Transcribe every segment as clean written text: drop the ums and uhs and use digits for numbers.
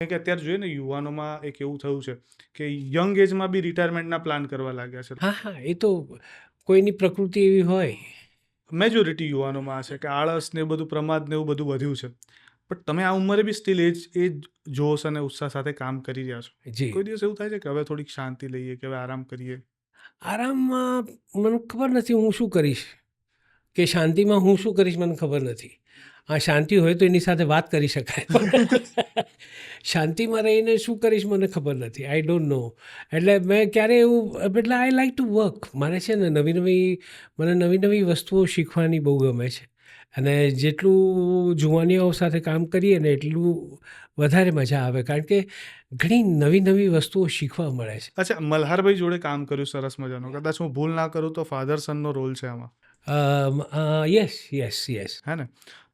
કે અત્યારે જોઈએ ને યુવાનોમાં એક એવું થયું છે કે યંગ એજમાં બી રિટાયરમેન્ટના પ્લાન કરવા લાગ્યા છે. હા હા, એ તો કોઈની પ્રકૃતિ એવી હોય. મેજોરિટી યુવાનોમાં છે કે આળસ ને એવું બધું, પ્રમાદ ને એવું બધું વધ્યું છે. બટ તમે આ ઉંમરે બી સ્ટીલ એ જ જોશ અને ઉત્સાહ સાથે કામ કરી રહ્યા છો. જી. કોઈ દિવસ એવું થાય છે કે હવે થોડીક શાંતિ લઈએ, કે હવે આરામ કરીએ? આરામમાં મને ખબર નથી હું શું કરીશ, કે શાંતિમાં હું શું કરીશ મને ખબર નથી. હા, શાંતિ હોય તો એની સાથે વાત કરી શકાય, પણ શાંતિમાં રહીને શું કરીશ મને ખબર નથી. I don't know. એટલે મેં ક્યારે એવું, એટલે આઈ લાઈક ટુ વર્ક. મારે છે ને મને નવી નવી વસ્તુઓ શીખવાની બહુ ગમે છે. અને જેટલું જુવાનીઓ સાથે કામ કરીએ ને એટલું વધારે મજા આવે, કારણ કે ઘણી નવી નવી વસ્તુઓ શીખવા મળે છે. અચ્છા, મલ્હારભાઈ જોડે કામ કર્યું સરસ મજાનું. કદાચ હું ભૂલ ના કરું તો ફાધર સનનો રોલ છે આમાં, યસ યસ યસ. હે ને?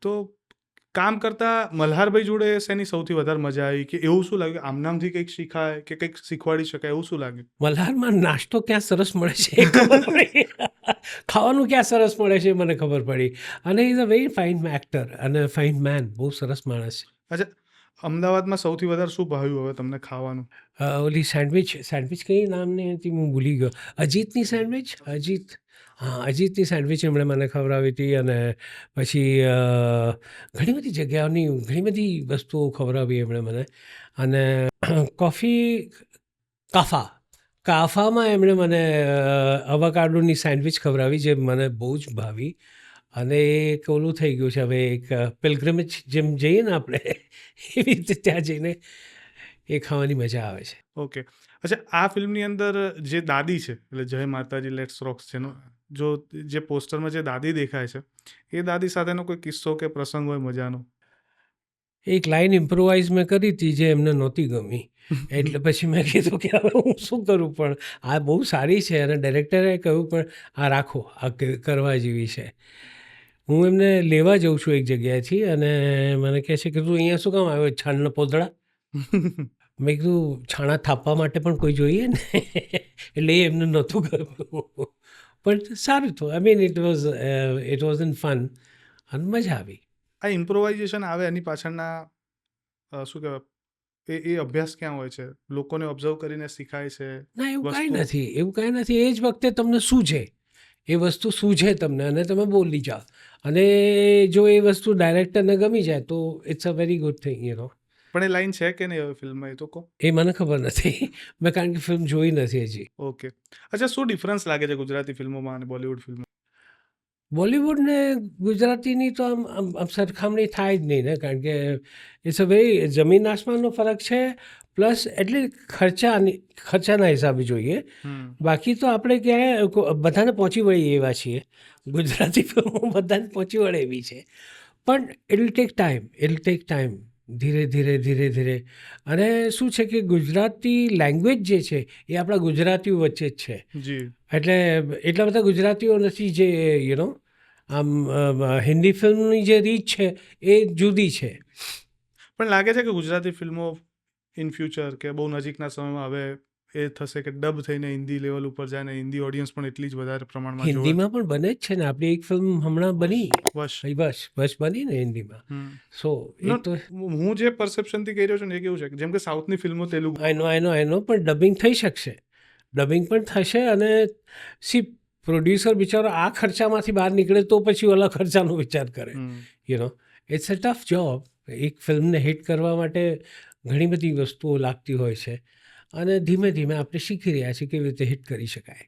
તો કામ કરતા મલ્હારભાઈ જોડે શેની સૌથી વધારે મજા આવી, કે એવું શું લાગ્યું આમનામથી કંઈક શીખાય કે કંઈક શીખવાડી શકાય, એવું શું લાગ્યું? મલ્હારમાં નાસ્તો ક્યાં સરસ મળે છે એ ખબર પડી. ખાવાનું ક્યાં સરસ મળે છે એ મને ખબર પડી. અને is a very fine actor અને ફાઇન મેન, બહુ સરસ માણસ છે. અચ્છા, અમદાવાદમાં સૌથી વધારે શું ભાવ્યું હવે તમને ખાવાનું? ઓલી સેન્ડવિચ કઈ નામની હતી હું ભૂલી ગયો. અજીતની સેન્ડવિચ, અજીત. હા, અજીતની સેન્ડવિચ એમણે મને ખવડાવી હતી. અને પછી ઘણી બધી જગ્યાઓની ઘણી બધી વસ્તુઓ ખવડાવી એમણે મને. અને કોફી, કાફામાં એમણે મને અવાકાડોની સેન્ડવિચ ખવડાવી, જે મને બહુ જ ભાવી. અને એક ઓલું થઈ ગયું છે હવે, એક પિલગ્રિમેજ જેમ જઈએ ને આપણે એવી રીતે ત્યાં જઈને એ ખાવાની મજા આવે છે. ઓકે. અચ્છા, આ ફિલ્મની અંદર જે દાદી છે, એટલે જય માતાજી લેટ્સ રોક્સ છે, જો જે પોસ્ટરમાં જે દાદી દેખાય છે, એ દાદી સાથેનો કોઈ કિસ્સો કે પ્રસંગ હોય મજાનો? એક લાઈન ઇમ્પ્રોવાઇઝ મેં કરી હતી જે એમને નહોતી ગમી. એટલે પછી મેં કીધું કે હવે હું શું કરું, પણ આ બહુ સારી છે અને ડાયરેક્ટરે કહ્યું પણ આ રાખો, આ કરવા જેવી છે. હું એમને લેવા જઉં છું એક જગ્યાએથી, અને મને કહે છે કે તું અહીંયા શું કામ આવ્યો, છાણના પોદળા? મેં કીધું છાણા થાપવા માટે પણ કોઈ જોઈએ ને. એટલે એ એમને નહોતું ગમ્યું. પણ સારું હતું. I mean it was in fun, અને મજા આવી. આ ઇમ્પ્રોવાઇઝેશન આવે એની પાછળના શું કહેવાય, એ અભ્યાસ ક્યાં હોય છે? લોકોને ઓબ્ઝર્વ કરીને શીખાય છે ના, એવું કાંઈ વસ્તુઓ? નથી, એવું કાંઈ નથી. એ જ વખતે તમને શું છે, એ વસ્તુ શું છે તમને, અને તમે બોલી જાઓ. અને જો એ વસ્તુ ડાયરેક્ટરને ગમી જાય તો it's a very good thing, પણ એ લાઈન છે કે નહીં હવે ફિલ્મમાં, એ તો કહો. એ મને ખબર નથી. મેં કારણ કે ફિલ્મ જોઈ નથી હજી. ઓકે. અચ્છા, શું ડિફરન્સ લાગે છે ગુજરાતી ફિલ્મોમાં અને બોલિવૂડ ફિલ્મો? બોલિવૂડ ને ગુજરાતીની તો આમ સરખામણી થાય જ નહીં ને, કારણ કે ઇટ્સ અ વેરી જમીન આસમાનનો ફરક છે. પ્લસ એટલે ખર્ચાના હિસાબે જોઈએ. બાકી તો આપણે ક્યાંય બધાને પહોંચી વળીએ એવા છીએ. ગુજરાતી ફિલ્મો બધાને પહોંચી વળે એવી છે. પણ ઇટ ટેક ટાઈમ. ધીરે ધીરે ધીરે ધીરે. અને શું છે કે ગુજરાતી લેંગ્વેજ જે છે એ આપણા ગુજરાતીઓ વચ્ચે જ છે. જી. એટલે એટલા બધા ગુજરાતીઓ નથી જે આમ હિન્દી ફિલ્મની જે રીત છે એ જુદી છે. પણ લાગે છે કે ગુજરાતી ફિલ્મો ઇન ફ્યુચર કે બહુ નજીકના સમયમાં હવે એ થશે કે ડબ થઈને હિન્દી લેવલ ઉપર જાય ને હિન્દી ઓડિયન્સ પણ એટલી જ વધારે પ્રમાણમાં જોવે? હિન્દીમાં પણ બને જ છે ને. આપણી એક ફિલ્મ હમણાં બની, વશ. બસ બની ને હિન્દીમાં. સો એ નો, તો હું જે પરસેપ્શનથી કહી રહ્યો છું ને એ કેવું છે કે જેમ કે સાઉથની ફિલ્મો તેલુગુ. આઈ નો પણ ડબિંગ થઈ શકશે. ડબિંગ પણ થશે. અને સી પ્રોડ્યુસર બિચારો આ ખર્ચામાંથી બહાર નીકળે તો પછી ઓલા ખર્ચાનો વિચાર કરે. It's a tough job. એક ફિલ્મને હિટ કરવા માટે ઘણી બધી વસ્તુઓ લાગતી હોય છે. અને ધીમે ધીમે આપણે શીખી રહ્યા છીએ કેવી રીતે હિટ કરી શકાય.